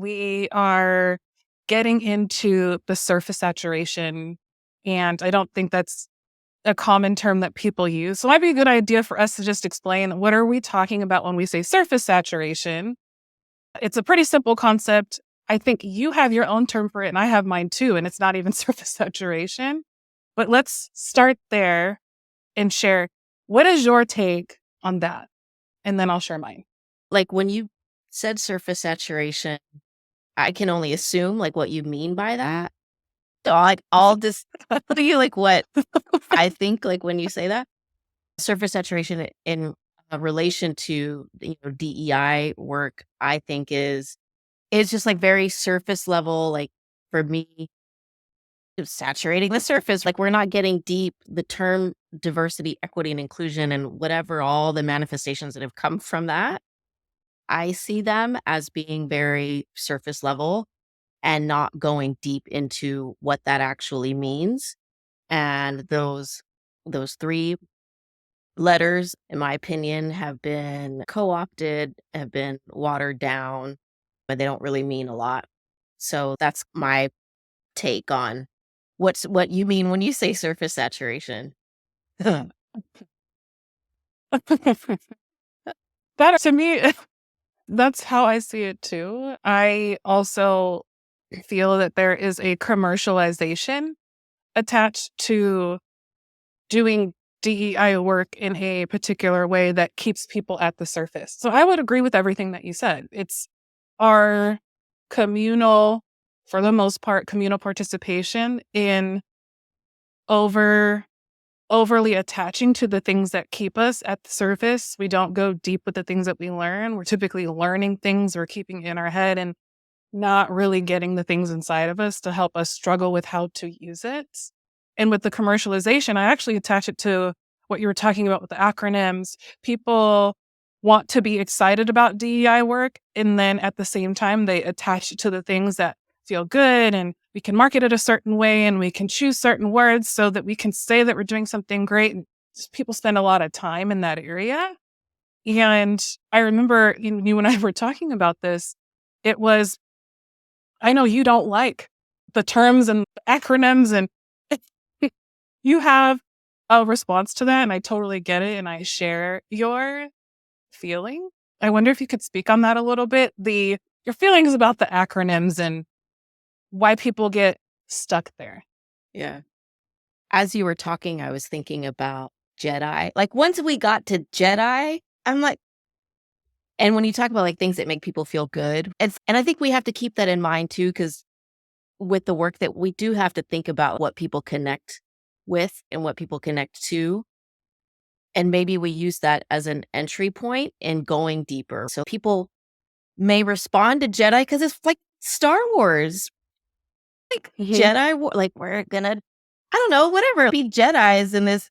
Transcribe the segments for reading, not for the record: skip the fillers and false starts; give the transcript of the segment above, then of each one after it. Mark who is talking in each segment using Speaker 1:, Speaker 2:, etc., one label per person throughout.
Speaker 1: we are getting into the surface saturation, and I don't think that's a common term that people use. So it might be a good idea for us to just explain, what are we talking about when we say surface saturation? It's a pretty simple concept. I think you have your own term for it and I have mine too, and it's not even surface saturation. But let's start there and share, what is your take on that? And then I'll share mine.
Speaker 2: Like when you said surface saturation, I can only assume like what you mean by that. So I'll just tell you like what I think like when you say that. Surface saturation in relation to DEI work, I think is just like very surface level. Like for me, it's saturating the surface. Like we're not getting deep. The term diversity, equity, and inclusion, and whatever all the manifestations that have come from that, I see them as being very surface level and not going deep into what that actually means. And those three letters, in my opinion, have been co-opted, have been watered down, but they don't really mean a lot. So that's my take on what you mean when you say surface saturation.
Speaker 1: That to me, that's how I see it too. I also feel that there is a commercialization attached to doing DEI work in a particular way that keeps people at the surface. So I would agree with everything that you said. It's our communal, for the most part, communal participation in overly attaching to the things that keep us at the surface. We don't go deep with the things that we learn. We're typically learning things we're keeping in our head and not really getting the things inside of us to help us struggle with how to use it. And with the commercialization, I actually attach it to what you were talking about with the acronyms. People want to be excited about DEI work, and then at the same time, they attach it to the things that feel good, and we can market it a certain way, and we can choose certain words so that we can say that we're doing something great. And people spend a lot of time in that area. And I remember you and I were talking about this. It was, I know you don't like the terms and acronyms, and you have a response to that, and I totally get it, and I share your feeling. I wonder if you could speak on that a little bit, your feelings about the acronyms and why people get stuck there.
Speaker 2: Yeah. As you were talking, I was thinking about JEDI. Like once we got to JEDI, I'm like, and when you talk about like things that make people feel good, and I think we have to keep that in mind too, because with the work that we do have to think about what people connect with and what people connect to. And maybe we use that as an entry point in going deeper. So people may respond to JEDI because it's like Star Wars. Like JEDI, like we're gonna, I don't know, whatever, be JEDIs in this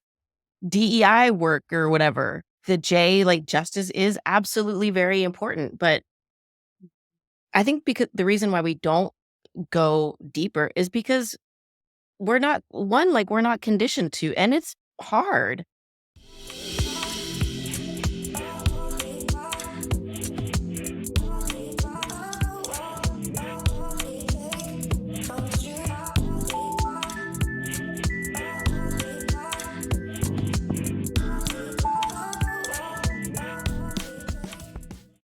Speaker 2: DEI work or whatever. The J, like justice, is absolutely very important. But I think because the reason why we don't go deeper is because we're not conditioned to, and it's hard.